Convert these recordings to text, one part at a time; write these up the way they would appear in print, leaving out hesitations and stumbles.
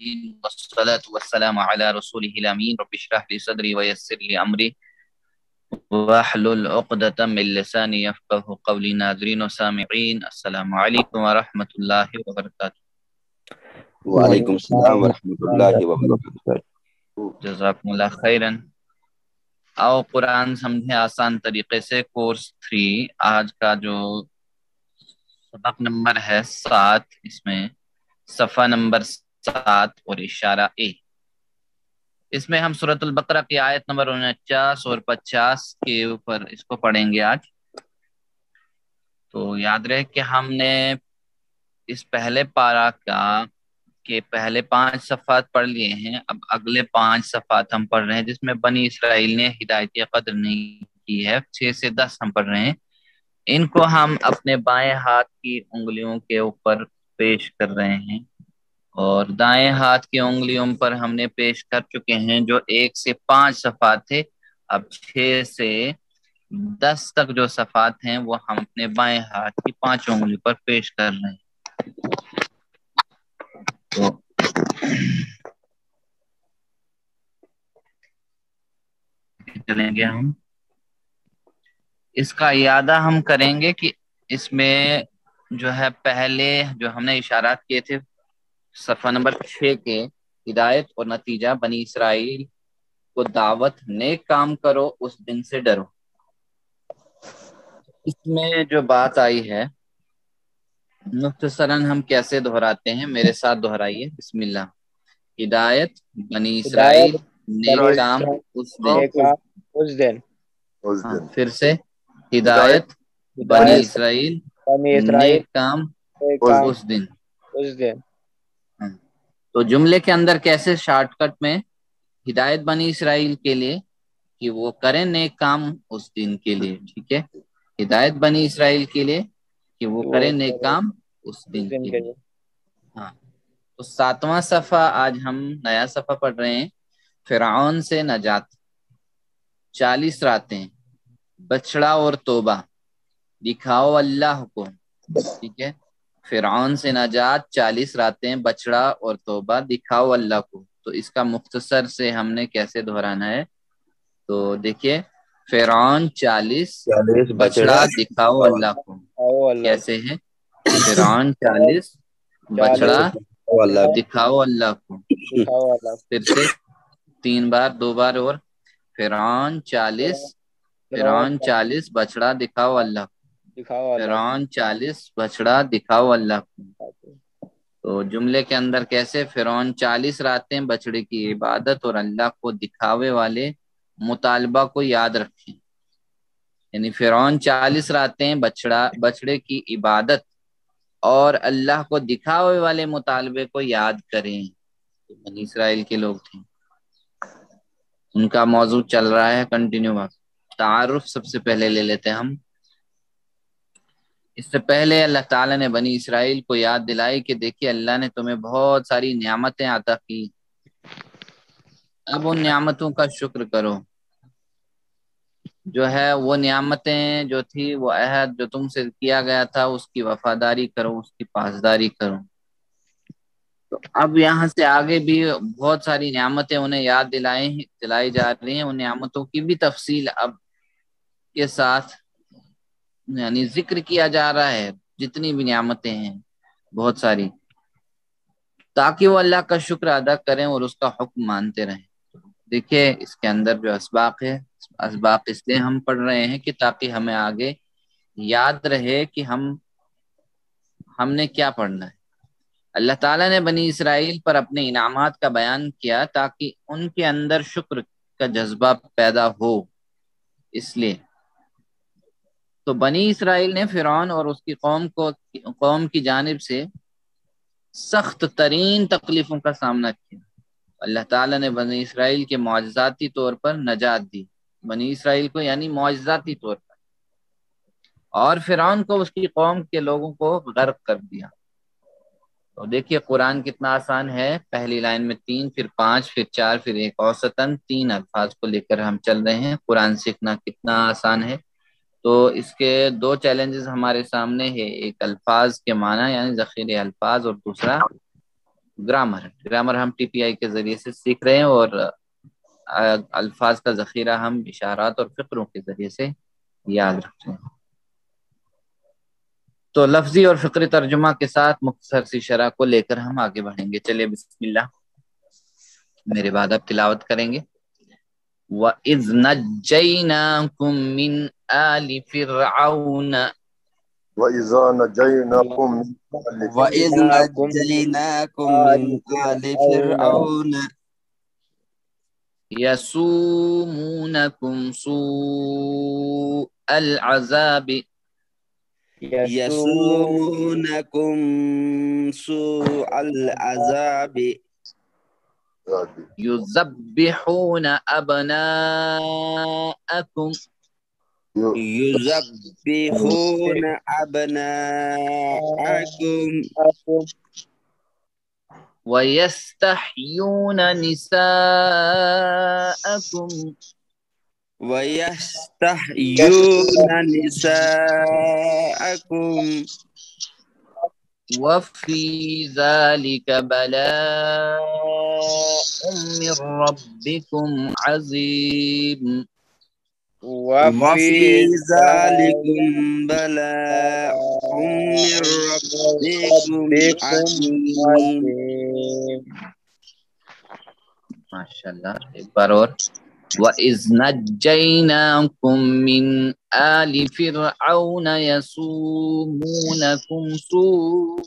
والصلاة والسلام على رسوله الأمين رب اشرح لي صدري ويسر لي أمري واحلل عقدة من لساني يفقه قولي. ناظرین و سامعین، السلام علیکم ورحمۃ اللہ وبرکاتہ۔ وعلیکم السلام ورحمۃ اللہ وبرکاتہ۔ جزاکم اللہ خیرن۔ آؤ قرآن سمجھیں آسان طریقے سے، کورس 3 آج کا جو سبق نمبر ہے 7، اس میں صفحہ نمبر 7 اور اشارہ اے، اس میں ہم سورۃ البقرہ کی آیت نمبر 49 اور 50 کے اوپر اس کو پڑھیں گے آج۔ تو یاد رہے کہ ہم نے اس پہلے پارہ کے پہلے 5 صفحات پڑھ لیے ہیں، اب اگلے 5 صفحات ہم پڑھ رہے ہیں جس میں بنی اسرائیل نے ہدایت قدر نہیں کی ہے۔ 6 سے 10 ہم پڑھ رہے ہیں، ان کو ہم اپنے بائیں ہاتھ کی انگلیوں کے اوپر پیش کر رہے ہیں، اور دائیں ہاتھ کی انگلیوں پر ہم نے پیش کر چکے ہیں جو 1 سے 5 صفحات تھے۔ اب 6 سے 10 تک جو صفحات ہیں وہ ہم اپنے بائیں ہاتھ کی 5 انگلیوں پر پیش کر رہے ہیں۔ تو چلیں گے ہم اس کا اعادہ ہم کریں گے کہ اس میں جو ہے پہلے جو ہم نے اشارات کیے تھے صفحہ نمبر 6 کے، ہدایت اور نتیجہ بنی اسرائیل کو دعوت، نیک کام کرو، اس دن سے ڈرو، اس میں جو بات آئی ہے مختصراً ہم کیسے دہراتے ہیں، میرے ساتھ دہرائیے، بسم اللہ۔ ہدایت بنی اسرائیل، نیک کام اس دن۔ پھر سے ہدایت بنی اسرائیل، نیک کام اس دن۔ تو جملے کے اندر کیسے شارٹ کٹ میں ہدایت بنی اسرائیل کے لیے کہ وہ کریں نیک کام اس دن کے لیے، ٹھیک ہے، ہدایت بنی اسرائیل کے لیے کہ وہ کریں نیک کام اس دن کے لیے۔ ہاں، تو 7واں صفحہ آج ہم نیا صفحہ پڑھ رہے ہیں، فرعون سے نجات، 40 راتیں، بچڑا اور توبہ، دکھاؤ اللہ کو، ٹھیک ہے، فرعون سے نجات، 40 راتیں، بچڑا اور توبہ، دکھاؤ اللہ کو۔ تو اس کا مختصر سے ہم نے کیسے دہرانا ہے، تو دیکھیے، فرعون 40 بچڑا دکھاؤ اللہ کو، کیسے ہے، فرعون 40 بچڑا دکھاؤ اللہ کو، پھر سے 3 بار، 2 بار اور، فرعون 40 بچڑا دکھاؤ اللہ کو، فرعون 40 بچڑا دکھاؤ اللہ کو۔ تو جملے کے اندر کیسے، فرعون 40 راتیں بچڑے کی عبادت اور اللہ کو دکھاوے والے مطالبہ کو یاد رکھیں، یعنی فرعون 40 راتیں بچڑے کی عبادت اور اللہ کو دکھاوے والے مطالبے کو یاد کریں۔ بنی اسرائیل کے لوگ تھے، ان کا موضوع چل رہا ہے کنٹینیو۔ تعارف سب سے پہلے لے لیتے ہیں ہم۔ اس سے پہلے اللہ تعالیٰ نے بنی اسرائیل کو یاد دلائی کہ دیکھیے اللہ نے تمہیں بہت ساری نعمتیں عطا کی، اب ان نعمتوں کا شکر کرو، جو ہے وہ نعمتیں جو تھی، وہ عہد جو تم سے کیا گیا تھا اس کی وفاداری کرو، اس کی پاسداری کرو۔ تو اب یہاں سے آگے بھی بہت ساری نعمتیں انہیں یاد دلائی جا رہی ہیں، ان نعمتوں کی بھی تفصیل اب کے ساتھ یعنی ذکر کیا جا رہا ہے، جتنی بھی نعمتیں ہیں بہت ساری، تاکہ وہ اللہ کا شکر ادا کریں اور اس کا حکم مانتے رہیں۔ دیکھیں اس کے اندر جو اسباق ہے، اسباق اس لیے ہم پڑھ رہے ہیں کہ تاکہ ہمیں آگے یاد رہے کہ ہم نے کیا پڑھنا ہے۔ اللہ تعالیٰ نے بنی اسرائیل پر اپنے انعامات کا بیان کیا تاکہ ان کے اندر شکر کا جذبہ پیدا ہو، اس لیے تو بنی اسرائیل نے فرعون اور اس کی قوم کی جانب سے سخت ترین تکلیفوں کا سامنا کیا۔ اللہ تعالیٰ نے بنی اسرائیل کے معجزاتی طور پر نجات دی، بنی اسرائیل کو یعنی معجزاتی طور پر، اور فرعون کو اس کی قوم کے لوگوں کو غرق کر دیا۔ تو دیکھیے قرآن کتنا آسان ہے، پہلی لائن میں 3، پھر 5، پھر 4، پھر 1، اوسطاً 3 الفاظ کو لے کر ہم چل رہے ہیں۔ قرآن سیکھنا کتنا آسان ہے۔ تو اس کے 2 چیلنجز ہمارے سامنے ہے، ایک الفاظ کے معنی یعنی ذخیرے الفاظ، اور دوسرا گرامر ہم TPI کے ذریعے سے سیکھ رہے ہیں، اور الفاظ کا ذخیرہ ہم اشارات اور فقروں کے ذریعے سے یاد رکھتے ہیں۔ تو لفظی اور فقری ترجمہ کے ساتھ مختصر سی شرح کو لے کر ہم آگے بڑھیں گے۔ چلیے بسم اللہ، میرے بعد آپ تلاوت کریں گے۔ وَإِذْ نَجَّيْنَاكُمْ مِنْ آلِ فِرْعَوْنَ وَإِذَا نَجَّيْنَاكُمْ مِنْ آلِ وَإِذْ فِرْعَوْنَ نَجَّيْنَاكُمْ مِنْ آلِ فِرْعَوْنَ يَسُومُونَكُمْ سُوءَ الْعَذَابِ يَسُومُونَكُمْ سُوءَ الْعَذَابِ يُذَبِّحُونَ أَبْنَاءَكُمْ يُذَبِّحُونَ أَبْنَاءَكُمْ وَيَسْتَحْيُونَ نِسَاءَكُمْ وَيَسْتَحْيُونَ نِسَاءَكُمْ وَفِي ذَلِكَ بَلَاءٌ مِّن رَّبِّكُمْ عَظِيمٌ وَفِي ذَلِكُمْ بَلَاءٌ مِّن رَّبِّكُمْ عَظِيمٌ۔ ماشاءاللہ، ایک بار اور۔ وَإِذْ نَجَّيْنَاكُمْ مِنْ آلِ فِرْعَوْنَ يَسُومُونَكُمْ سُوءَ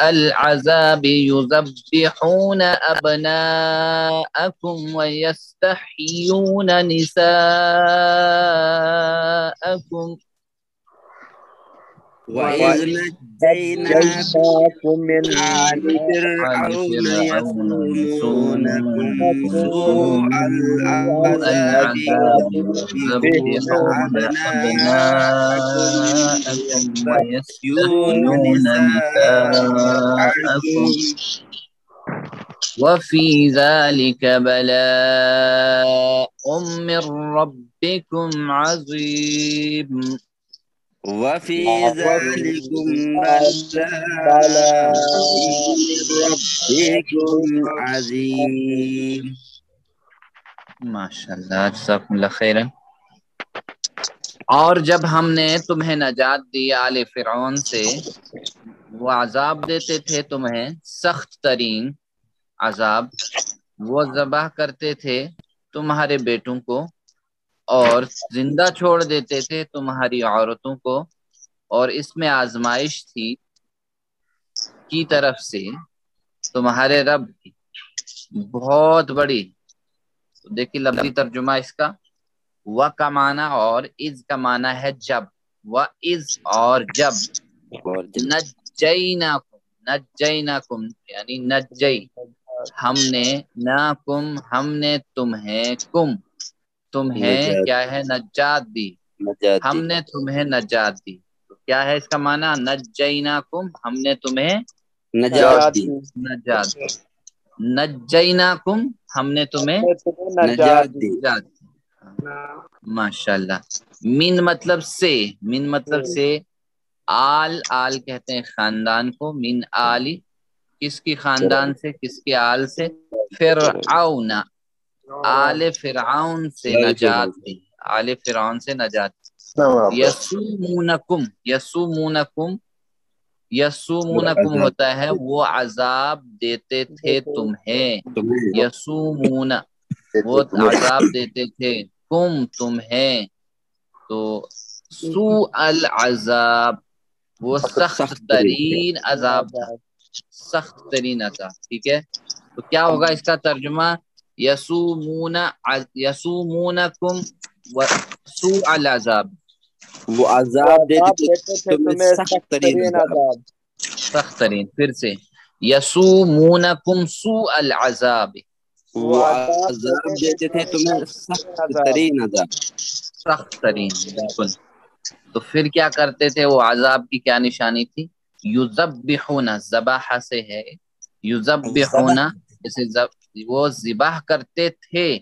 الْعَذَابِ يُذَبِّحُونَ أَبْنَاءَكُمْ وَيَسْتَحْيُونَ نِسَاءَكُمْ وَإِذْ نَجَّيْنَاكُمْ مِنْ آلِ فِرْعَوْنَ يَسُومُونَكُمْ سُوءَ الْعَذَابِ يُذَبِّحُونَ أَبْنَاءَكُمْ وَيَسْتَحْيُونَ نِسَاءَكُمْ وَفِي ذَلِكَ بَلَاءٌ مِّن رَّبِّكُمْ عَظِيمٌ وَفِي ذَلِكُمْ بَلَاءٌ مِّن رَّبِّكُمْ عَظِيمٌ۔ ماشاءاللہ، جزاکم اللہ خیرن۔ اور جب ہم نے تمہیں نجات دی آل فرعون سے، وہ عذاب دیتے تھے تمہیں، سخت ترین عذاب۔ وہ ذبح کرتے تھے تمہارے بیٹوں کو، اور زندہ چھوڑ دیتے تھے تمہاری عورتوں کو، اور اس میں آزمائش تھی کی طرف سے تمہارے رب کی بہت بڑی۔ تو دیکھیے لفظی ترجمہ اس کا، و کا معنی اور از کا معنی ہے جب، و از اور جب، نجیناکم یعنی نجی، ہم نے، ناکم ہم نے تمہیں، تمہیں کیا ہے نجات دی، ہم نے تمہیں نجات دی۔ تو کیا ہے اس کا معنی؟ نجیناکم ہم نے تمہیں نجات دی، نجیناکم ہم نے تمہیں نجات دی۔ ماشاءاللہ۔ من مطلب سے، من مطلب سے، آل کہتے ہیں خاندان کو، من آلی کس کی خاندان سے، کس کے آل سے؟ فرعون، آل فرعون سے نجات دی، آل فرعون سے نجات دی۔ یسومونکم ہوتا ہے وہ عذاب دیتے تھے تمہیں، یسومون وہ عذاب دیتے تھے، تمہیں، تو سوء العذاب وہ سخت ترین عذاب تھا، سخت ترین عذاب۔ ٹھیک ہے، تو کیا ہوگا اس کا ترجمہ؟ یسومونکم سوء العذاب، وہ عذاب دیتے تھے تمہیں سخت ترین عذاب، سخت ترین۔ پھر سے یسومونکم سوء العذاب، وہ عذاب دیتے تھے تمہیں سخت ترین عذاب، سخت ترین، بالکل۔ تو پھر کیا کرتے تھے وہ عذاب کی کیا نشانی تھی؟ یذبحون، ذبح سے ہے، یذبحون جیسے وہ ذبح کرتے تھے،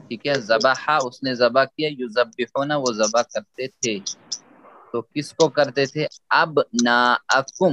ٹھیک ہے، ذبح اس نے ذبح کیا، یذبحون وہ ذبح کرتے تھے، تو کس کو کرتے تھے؟ ابناءکم،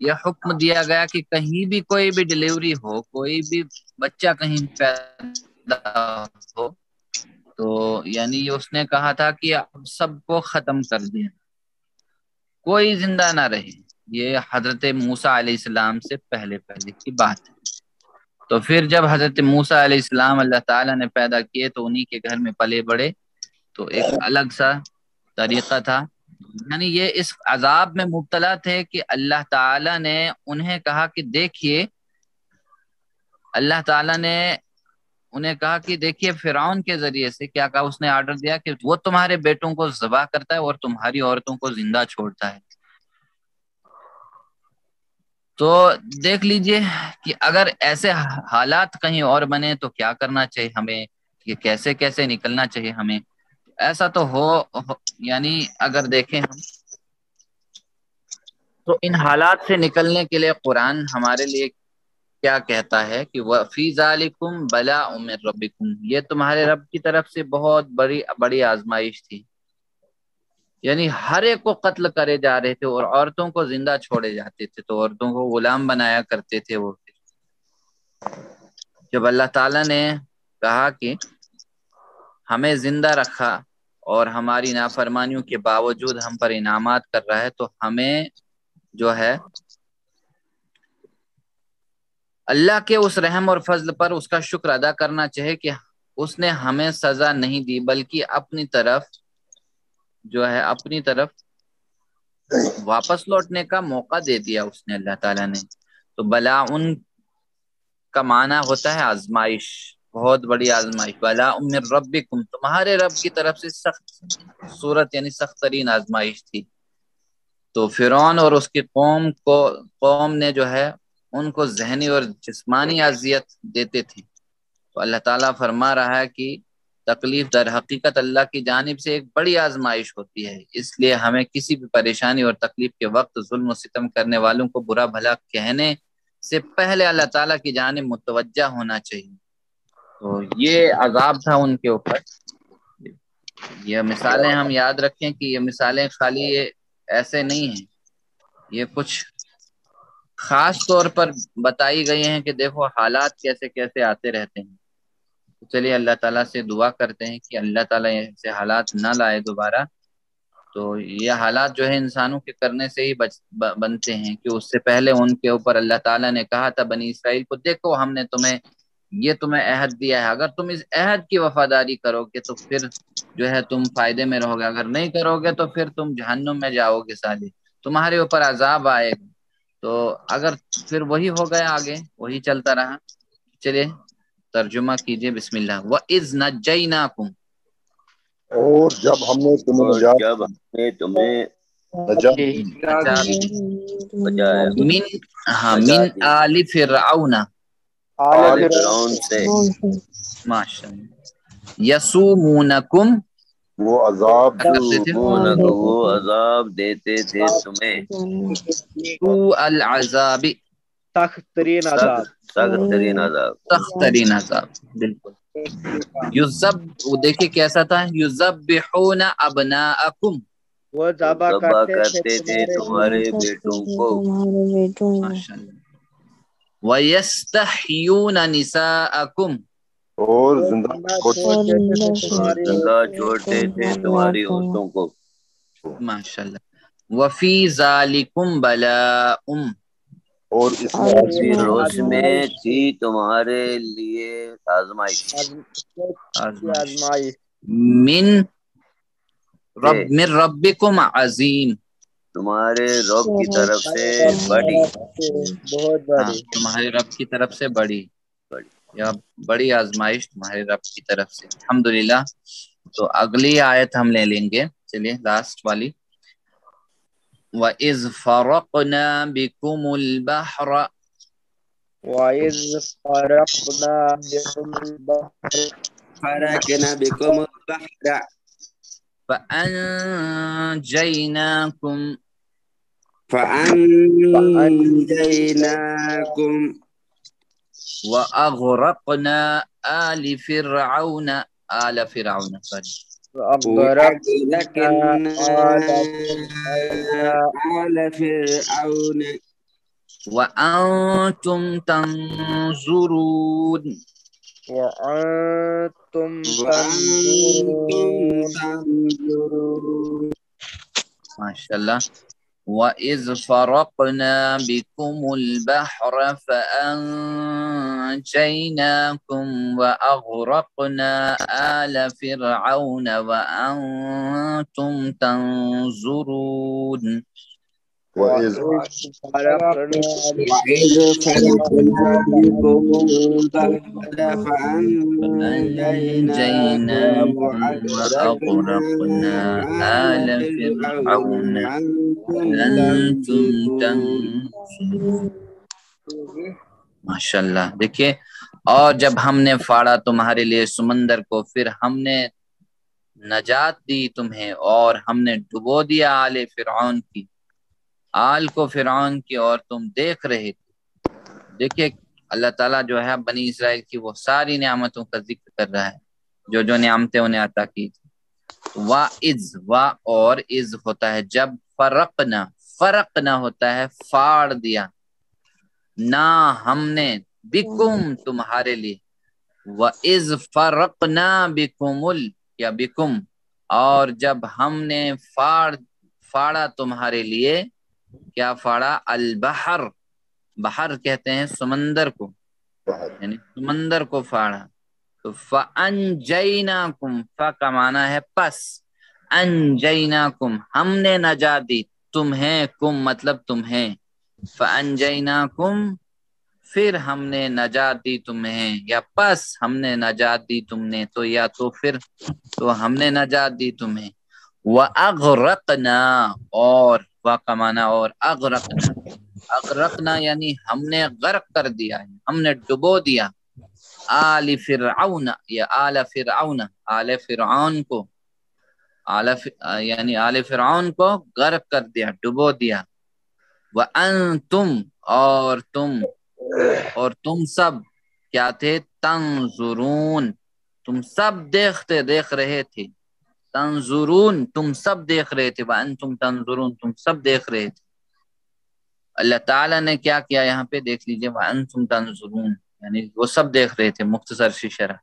یہ حکم دیا گیا کہ کہیں بھی کوئی بھی ڈلیوری ہو، کوئی بھی بچہ کہیں پیدا ہو، تو یعنی اس نے کہا تھا کہ اب سب کو ختم کر دیا، کوئی زندہ نہ رہے۔ یہ حضرت موسیٰ علیہ السلام سے پہلے کی بات ہے۔ تو پھر جب حضرت موسیٰ علیہ السلام اللہ تعالیٰ نے پیدا کیے تو انہی کے گھر میں پلے بڑے، تو ایک الگ سا طریقہ تھا، یعنی یہ اس عذاب میں مبتلا تھے کہ اللہ تعالیٰ نے انہیں کہا کہ دیکھیے، اللہ تعالیٰ نے انہیں کہا کہ دیکھیے فرعون کے ذریعے سے کیا کہا، اس نے آرڈر دیا کہ وہ تمہارے بیٹوں کو ذبح کرتا ہے اور تمہاری عورتوں کو زندہ چھوڑتا ہے۔ تو دیکھ لیجئے کہ اگر ایسے حالات کہیں اور بنے تو کیا کرنا چاہیے ہمیں، کہ کیسے کیسے نکلنا چاہیے ہمیں۔ ایسا تو ہو یعنی اگر دیکھیں ہم تو ان حالات سے نکلنے کے لیے قرآن ہمارے لیے کیا کہتا ہے کہ وَفِي ذَلِكُمْ بَلَاءٌ مِّن رَبِّكُمْ، یہ تمہارے رب کی طرف سے بہت بڑی آزمائش تھی۔ یعنی ہر ایک کو قتل کرے جا رہے تھے اور عورتوں کو زندہ چھوڑے جاتے تھے، تو عورتوں کو غلام بنایا کرتے تھے وہ۔ جب اللہ تعالیٰ نے کہا کہ ہمیں زندہ رکھا اور ہماری نافرمانیوں کے باوجود ہم پر انعامات کر رہا ہے، تو ہمیں جو ہے اللہ کے اس رحم اور فضل پر اس کا شکر ادا کرنا چاہے کہ اس نے ہمیں سزا نہیں دی، بلکہ اپنی طرف جو ہے اپنی طرف واپس لوٹنے کا موقع دے دیا اس نے، اللہ تعالیٰ نے۔ تو بلا ان کا معنی ہوتا ہے آزمائش، بہت بڑی آزمائش۔ بلا من ربکم، تمہارے رب کی طرف سے سخت صورت یعنی سخت ترین آزمائش تھی۔ تو فرعون اور اس کی قوم نے جو ہے ان کو ذہنی اور جسمانی اذیت دیتے تھے۔ تو اللہ تعالیٰ فرما رہا ہے کہ تکلیف در حقیقت اللہ کی جانب سے ایک بڑی آزمائش ہوتی ہے، اس لیے ہمیں کسی بھی پریشانی اور تکلیف کے وقت ظلم و ستم کرنے والوں کو برا بھلا کہنے سے پہلے اللہ تعالیٰ کی جانب متوجہ ہونا چاہیے۔ تو یہ عذاب تھا ان کے اوپر۔ یہ مثالیں ہم یاد رکھیں کہ یہ مثالیں خالی ایسے نہیں ہیں، یہ کچھ خاص طور پر بتائی گئی ہیں کہ دیکھو حالات کیسے کیسے آتے رہتے ہیں۔ چلیے اللہ تعالیٰ سے دعا کرتے ہیں کہ اللہ تعالیٰ ایسے حالات نہ لائے دوبارہ۔ تو یہ حالات جو ہے انسانوں کے کرنے سے ہی بنتے ہیں، کہ اس سے پہلے ان کے اوپر اللہ تعالیٰ نے کہا تھا بنی اسرائیل کو، دیکھو ہم نے تمہیں عہد دیا ہے، اگر تم اس عہد کی وفاداری کرو گے تو پھر جو ہے تم فائدے میں رہو گے، اگر نہیں کرو گے تو پھر تم جہنم میں جاؤ گے، سالے تمہارے اوپر عذاب آئے گا۔ تو اگر پھر وہی ہو گیا، آگے وہی چلتا رہا۔ چلیے ترجمہ کیجئے، بسم اللہ۔ وَإِذْ نَجَّيْنَاكُمْ، اور جب ہم نے تمہیں اور نجات جب ہم نے تمہیں بچایا من آل فرعون، آل فرعون سے، ماشاء اللہ، یسومونکم، وہ عذاب وہ عذاب دیتے تھے تمہیں، سوء العذاب، سخت ترین عذاب، سخت ترین عذاب، سخت ترین عذاب، بالکل۔ دیکھیے کیسا تھا، یذبحون ابناءکم، وہ ذبح کرتے تھے تمہارے بیٹوں کو، ماشاء اللہ، وَيَسْتَحْيُونَ نِسَاءَكُمْ، اور زندہ چھوڑتے تھے تمہاری عورتوں کو، ماشاء اللہ۔ وَفِي ذَلِكُمْ بَلَاءٌ، اور اس میں تھی تمہارے لیے آزمائش، آزمائش من ربکم عظیم، تمہارے رب کی طرف سے بڑی، بہت بڑی، تمہارے رب کی طرف سے بڑی یا بڑی آزمائش تمہارے رب کی طرف سے۔ الحمدللہ۔ تو اگلی آیت ہم لے لیں گے، چلیے لاسٹ والی۔ وَإِذْ فَرَقْنَا بِكُمُ الْبَحْرَ، وَإِذْ فَرَقْنَا بِكُمُ الْبَحْرَ فرقنا بكم البحر فَأَنْجَيْنَاكُمْ فأنجيناكم وَأَغْرَقْنَا آلَ فرعون، وأغرقنا آل فرعون وَأَنْتُمْ تَنْظُرُونَ وَأَنْتُمْ وَأَنْتُمْ تَنْظُرُونَ. تَنْظُرُونَ. ماشاءاللہ. وَإِذْ فَرَقْنَا بِكُمُ الْبَحْرَ فَأَنْجَيْنَاكُمْ وَأَغْرَقْنَا آلَ فِرْعَوْنَ وَأَنْتُمْ تَنْظُرُونَ. وَإِذْ وَإِذْ فَرَقْنَا وَإِذْ فَرَقْنَا بِكُمُ الْبَحْرَ فَأَنْجَيْنَاكُمْ فَأَنْجَيْنَاكُمْ وَأَغْرَقْنَا وَأَغْرَقْنَا آلَ آلَ فِرْعَوْنَ فِرْعَوْنَ وَأَنْتُمْ وَأَنْتُمْ تَنْظُرُونَ. تنظرون. ماشاءاللہ. دیکھیے، اور جب ہم نے پھاڑا تمہارے لیے سمندر کو، پھر ہم نے نجات دی تمہیں، اور ہم نے ڈبو دیا آل فرعون کی، آل کو فرعون کی، اور تم دیکھ رہے تھے. دیکھیے اللہ تعالیٰ جو ہے بنی اسرائیل کی وہ ساری نعمتوں کا ذکر کر رہا ہے، جو جو نعمتیں انہیں عطا کی تھی. وَإِذْ، وا اور اذ ہوتا ہے جب، فرقنا، فرقنا ہوتا ہے پھاڑ دیا، نہ ہم نے، بکم تمہارے لیے، وَإِذْ فَرَقْنَا بِكُمُ یا بکم، اور جب ہم نے پھاڑا تمہارے لیے، کیا پھاڑا؟ البحر، بحر کہتے ہیں سمندر کو، یعنی سمندر کو پھاڑا. تو فَأَنْجَيْنَاكُمْ، فَا کا معنی ہے پس، انجیناکم ہم نے نجات دی تمہیں، کم مطلب تمہیں، فَأَنْجَيْنَاكُمْ پھر ہم نے نجات دی تمہیں، یا پس ہم نے نجات دی تم نے، تو یا تو پھر تو ہم نے نجات دی تمہیں. وَأَغْرَقْنَا اور، وا کا معنی اور، اغرقنا، اغرقنا یعنی ہم نے غرق کر دیا، ہم نے ڈبو دیا، آل فرعون یا آل فرعون، آل فرعون کو، یعنی آل فرعون کو غرق کر دیا، ڈبو دیا. وَأَنْتُمْ اور تم سب کیا تھے؟ تنظرون، تم سب دیکھ رہے تھے، تنظرون تم سب دیکھ رہے تھے، وَأَنْتُمْ تنظرون تم سب دیکھ رہے تھے. اللہ تعالیٰ نے کیا کیا یہاں پہ دیکھ لیجئے، وَأَنْتُمْ تنظرون یعنی وہ سب دیکھ رہے تھے. مختصر سی شرح.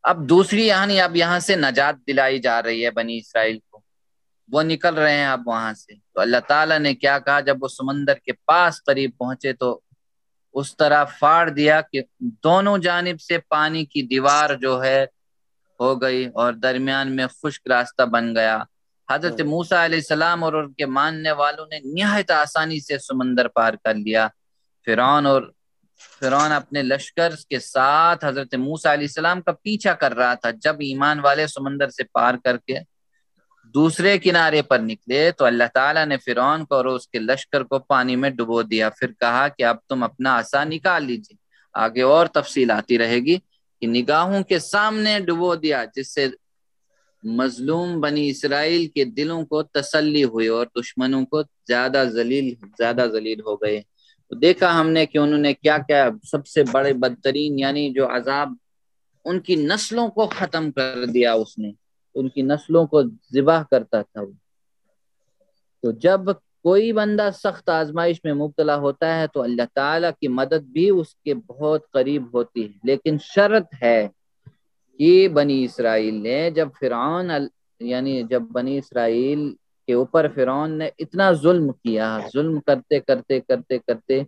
اب دوسری یعنی اب یہاں سے نجات دلائی جا رہی ہے بنی اسرائیل کو، وہ نکل رہے ہیں اب وہاں سے. تو اللہ تعالیٰ نے کیا کہا، جب وہ سمندر کے پاس قریب پہنچے تو اس طرح پھاڑ دیا کہ دونوں جانب سے پانی کی دیوار جو ہے ہو گئی، اور درمیان میں خشک راستہ بن گیا. حضرت موسیٰ علیہ السلام اور ان کے ماننے والوں نے نہایت آسانی سے سمندر پار کر لیا. فرعون اپنے لشکر کے ساتھ حضرت موسیٰ علیہ السلام کا پیچھا کر رہا تھا. جب ایمان والے سمندر سے پار کر کے دوسرے کنارے پر نکلے تو اللہ تعالیٰ نے فرعون کو اور اس کے لشکر کو پانی میں ڈبو دیا. پھر کہا کہ اب تم اپنا عصا نکال لیجیے. آگے اور تفصیل آتی رہے گی کہ نگاہوں کے سامنے ڈبو دیا، جس سے مظلوم بنی اسرائیل کے دلوں کو تسلی ہوئی اور دشمنوں کو زیادہ ذلیل ہو گئے. تو دیکھا ہم نے کہ انہوں نے کیا کیا، سب سے بڑے بدترین یعنی جو عذاب ان کی نسلوں کو ختم کر دیا، اس نے ان کی نسلوں کو ذبح کرتا تھا وہ. تو جب کوئی بندہ سخت آزمائش میں مبتلا ہوتا ہے تو اللہ تعالیٰ کی مدد بھی اس کے بہت قریب ہوتی ہے، لیکن شرط ہے کہ بنی اسرائیل نے جب بنی اسرائیل کے اوپر فرعون نے اتنا ظلم کیا، ظلم کرتے کرتے کرتے کرتے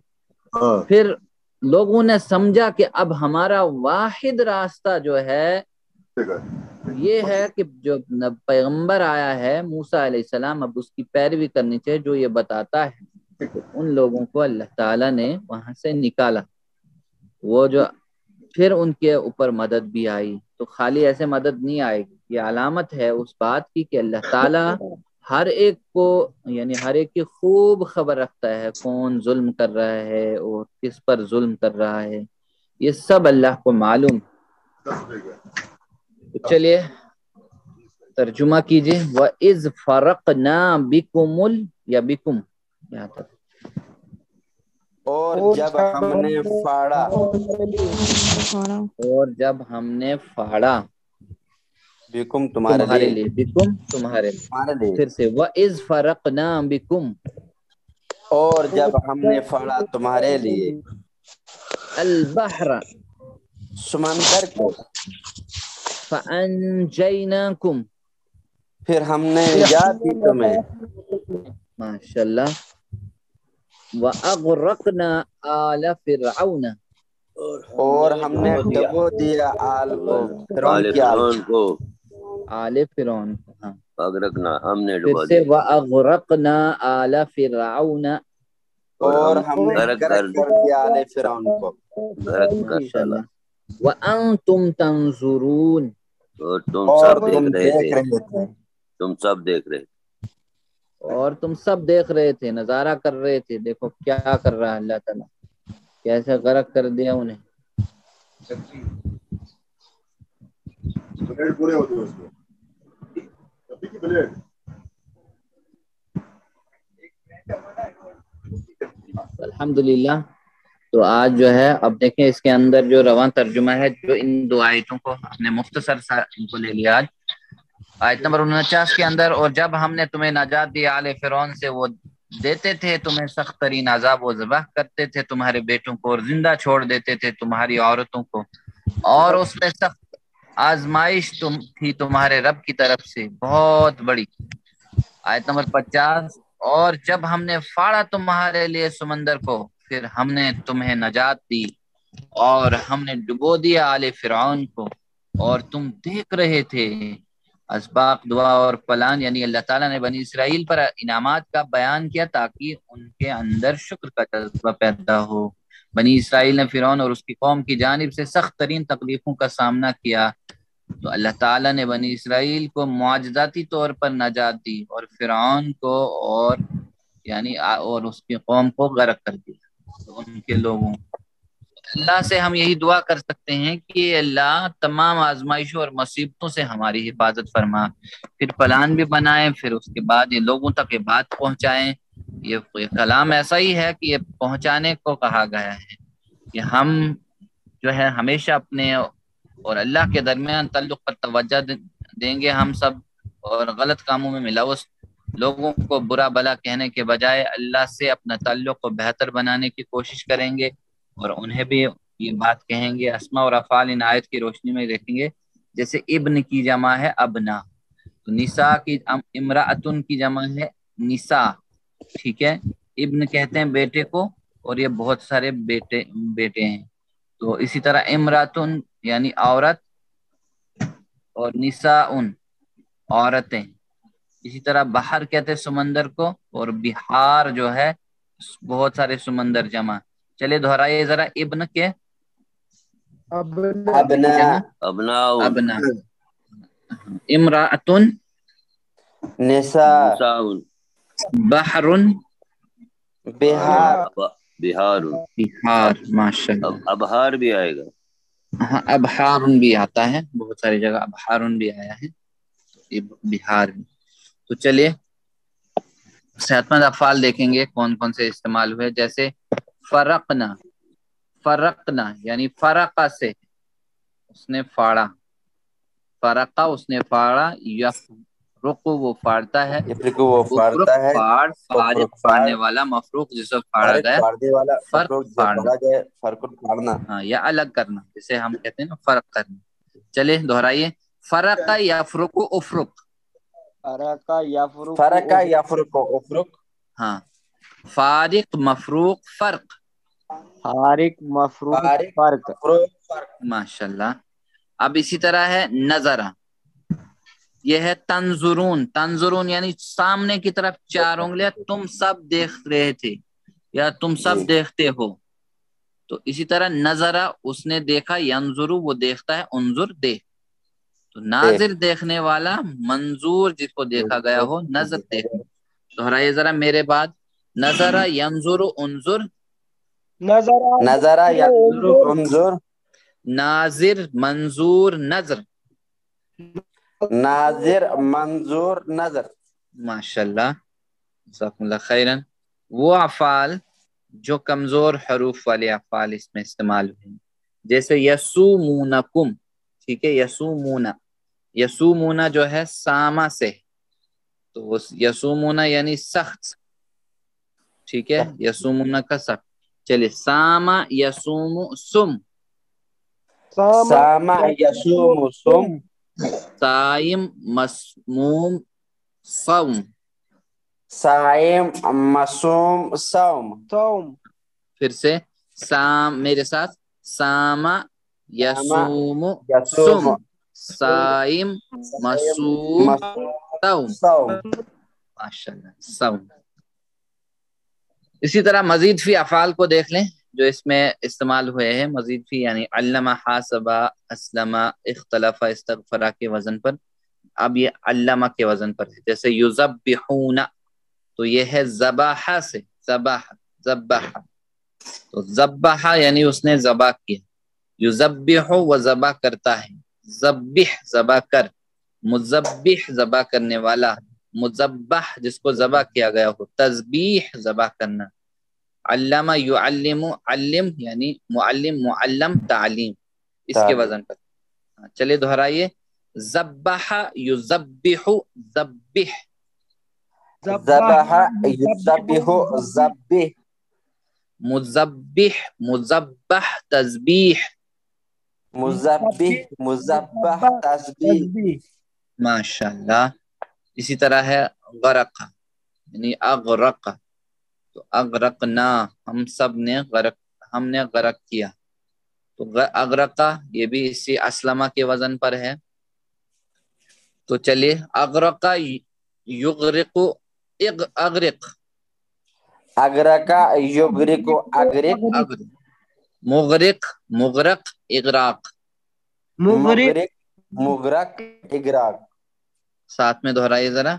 پھر لوگوں نے سمجھا کہ اب ہمارا واحد راستہ جو ہے یہ ہے کہ جو پیغمبر آیا ہے موسیٰ علیہ السلام، اب اس کی پیروی کرنی چاہیے جو یہ بتاتا ہے. تو ان لوگوں کو اللہ تعالیٰ نے وہاں سے نکالا، وہ جو پھر ان کے اوپر مدد بھی آئی. تو خالی ایسے مدد نہیں آئے گی، یہ علامت ہے اس بات کی کہ اللہ تعالیٰ ہر ایک کو یعنی ہر ایک کی خوب خبر رکھتا ہے، کون ظلم کر رہا ہے اور کس پر ظلم کر رہا ہے، یہ سب اللہ کو معلوم. چلیے ترجمہ کیجئے. وَإِذْ فَرَقْنَا بِكُمُ یا بِكُمْ یہاں تک. اور جب ہم نے پھاڑا، اور جب ہم نے پھاڑا، بکم تمہارے لیے، بکم تمہارے لیے. پھر سے وَإِذْ فَرَقْنَا بِكُمْ، اور جب ہم نے پھاڑا تمہارے لیے البحر سمندر کو فانجیناکم پھر ہم نے نجات دی تمہیں ماشاءاللہ واغرقنا آل فرعون اور ہم نے ڈبو دیا آل کو فرعون آل کی آل فرعون کو آل فرعون ہاں اغرقنا ہم نے پھر ڈبا سے دیا واغرقنا آل فرعون اور ہم نے غرق غرق کر دیا آل فرعون کو غرق کر ڈالا ماشاءاللہ وانتم تنظرون اور تم اور سب تم دیکھ رہے دیکھ تھے رہے تھے تم سب دیکھ رہے تھے اور تم سب دیکھ رہے تھے نظارہ کر رہے تھے دیکھو کیا کر رہا ہے اللہ تعالیٰ کیسے غرق کر دیا انہیں پلیٹ پورے ہوتے ہیں اس کو ابھی کی پلیٹ الحمدللہ تو آج جو ہے اب دیکھیں اس کے اندر جو رواں ترجمہ ہے جو ان دو آیتوں کو ہم نے مختصر سا ان کو لے لیا آج آیت نمبر 49 کے اندر اور جب ہم نے تمہیں نجات دی آل فرعون سے وہ دیتے تھے تمہیں سخت ترین عذاب و ذبح کرتے تھے تمہارے بیٹوں کو اور زندہ چھوڑ دیتے تھے تمہاری عورتوں کو اور اس میں سخت آزمائش تھی تمہارے رب کی طرف سے بہت بڑی آیت نمبر 50 اور جب ہم نے پھاڑا تمہارے لیے سمندر کو پھر ہم نے تمہیں نجات دی اور ہم نے ڈبو دیا آل فرعون کو اور تم دیکھ رہے تھے اسباق دعا اور پلان یعنی اللہ تعالیٰ نے بنی اسرائیل پر انعامات کا بیان کیا تاکہ ان کے اندر شکر کا جذبہ پیدا ہو بنی اسرائیل نے فرعون اور اس کی قوم کی جانب سے سخت ترین تکلیفوں کا سامنا کیا تو اللہ تعالیٰ نے بنی اسرائیل کو معجزاتی طور پر نجات دی اور فرعون کو اور یعنی اور اس کی قوم کو غرق کر دیا تو ان کے لوگوں اللہ سے ہم یہی دعا کر سکتے ہیں کہ اللہ تمام آزمائشوں اور مصیبتوں سے ہماری حفاظت فرما پھر پلان بھی بنائیں پھر اس کے بعد یہ لوگوں تک یہ بات پہنچائیں یہ کلام ایسا ہی ہے کہ یہ پہنچانے کو کہا گیا ہے کہ ہم جو ہے ہمیشہ اپنے اور اللہ کے درمیان تعلق پر توجہ دیں گے ہم سب اور غلط کاموں میں ملوث لوگوں کو برا بھلا کہنے کے بجائے اللہ سے اپنا تعلق کو بہتر بنانے کی کوشش کریں گے اور انہیں بھی یہ بات کہیں گے اسماء اور افعال ان آیت کی روشنی میں دیکھیں گے جیسے ابن کی جمع ہے ابنا تو نساء کی امرأتن کی جمع ہے نساء ٹھیک ہے ابن کہتے ہیں بیٹے کو اور یہ بہت سارے بیٹے ہیں تو اسی طرح امرأتن یعنی عورت اور نساء عورتیں اسی طرح بحر کہتے ہیں سمندر کو اور بہار جو ہے بہت سارے سمندر جمع چلے دہرائیے ذرا ابن کے ابنا ابنا امرأتن نساء بحر بہار بہار ماشاءاللہ ابہار بھی آئے گا ہاں ابحار بھی آتا ہے بہت ساری جگہ ابحار بھی آیا ہے بہار بھی تو چلیے صحت مند افعال دیکھیں گے کون کون سے استعمال ہوئے جیسے فرقنا یعنی فرقہ سے اس نے پھاڑا فرقہ اس نے پھاڑا یفرق وہ پھاڑتا ہے افرق وہ پھاڑتا ہے فارق پھاڑنے والا مفروق جس کو پھاڑا گیا پھاڑنے والا فرق پھاڑنا جائے فرق پھاڑنا ہاں یا الگ کرنا جسے ہم کہتے ہیں نا فرق کرنا چلے دہرائیے فرق یفرق افرق فرق یفرق افرق ہاں فارق مفروق فرق فارق مفروق فرق ماشاءاللہ اب اسی طرح ہے نظرہ یہ ہے تنظرون یعنی سامنے کی طرف چار انگلیاں تم سب دیکھ رہے تھے یا تم سب دیکھتے ہو تو اسی طرح نظرہ اس نے دیکھا ینظرو وہ دیکھتا ہے انظر دیکھ تو ناظر دیکھنے والا منظور جس کو دیکھا گیا ہو نظر دیکھنا دہرائیے ذرا میرے بعد نظرہ ینظر انظر نظرہ ینظر انظر ناظر منظور نظر ناظر منظور نظر ماشاءاللہ جزاکم اللہ خیرن وہ افعال جو کمزور حروف والے افعال اس میں استعمال ہوئے ہیں جیسے یسومونکم ٹھیک ہے یسومونا جو ہے ساما سے تو یسومونا یعنی سخت ٹھیک ہے، یسومون کا سب. چلیے ساما یسوم سم، ساما یسوم سم، سائم مسموم صوم. صائم مسوم صوم. صوم. پھر سے سام میرے ساتھ، ساما یسوم یسوم سم، سائم مسوم صوم. صوم. ماشاءاللہ صوم. اسی طرح مزید فی افعال کو دیکھ لیں جو اس میں استعمال ہوئے ہیں. مزید فی یعنی علم، حاسبہ، اسلم، اختلف، استغفرا کے وزن پر. اب یہ علمہ کے وزن پر ہے. جیسے یذبحون تو یہ ہے ذبح سے، ذبح تو ذبح یعنی اس نے ذبح کیا. یذبح و ذبح کرتا ہے، ذبح ذبح کر، مذبح ذبح کرنے والا، مذبح جس کو ذبح کیا گیا ہو، تذبیح ذبح کرنا. علامہ یعلم، علم یعنی معلم، معلم تعلیم، اس کے وزن پر. چلے دہرائیے، ذبح یذبح ذبح، ذبح یذبح ذبح، مذبح مذبح تذبیح. مذبح مذبح تسبیح. ماشاءاللہ. اسی طرح ہے غرق یعنی اغرق تو اغرقنا، ہم سب نے غرق، ہم نے غرق کیا. تو اغرقہ یہ بھی اسی اسلمہ کے وزن پر ہے. تو چلیے اغرقہ یغرق، اغرق، اغرقا یغرق اغرق، مغرق مغرق اغراق. مغرق مغرق اغراق. ساتھ میں دہرائیے ذرا،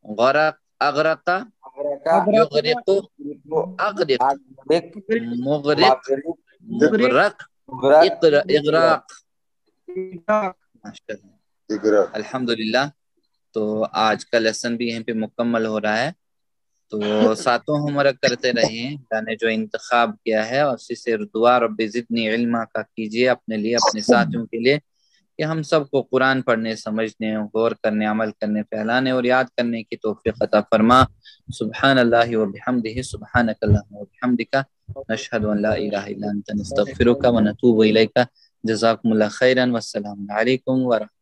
غرق اغرقہ یغرق اغرق، مغرق مغرق اغراق. الحمدللہ. تو آج کا لیسن بھی یہیں پہ مکمل ہو رہا ہے. تو ساتوں ہوم ورک کرتے رہیں، اللہ نے جو انتخاب کیا ہے، اور اسی سے دعا رب زدنی علما کا کیجیے اپنے لیے، اپنے ساتھیوں کے لیے، کہ ہم سب کو قرآن پڑھنے، سمجھنے، غور کرنے، عمل کرنے، پھیلانے اور یاد کرنے کی توفیق عطا فرما. سبحان اللہ و بحمدہ، سبحانک اللہم و بحمدک، نشہد ان لا الہ الا انت، نستغفرک و نتوب الیک. جزاکم اللہ خیرا، والسلام علیکم ورحمۃ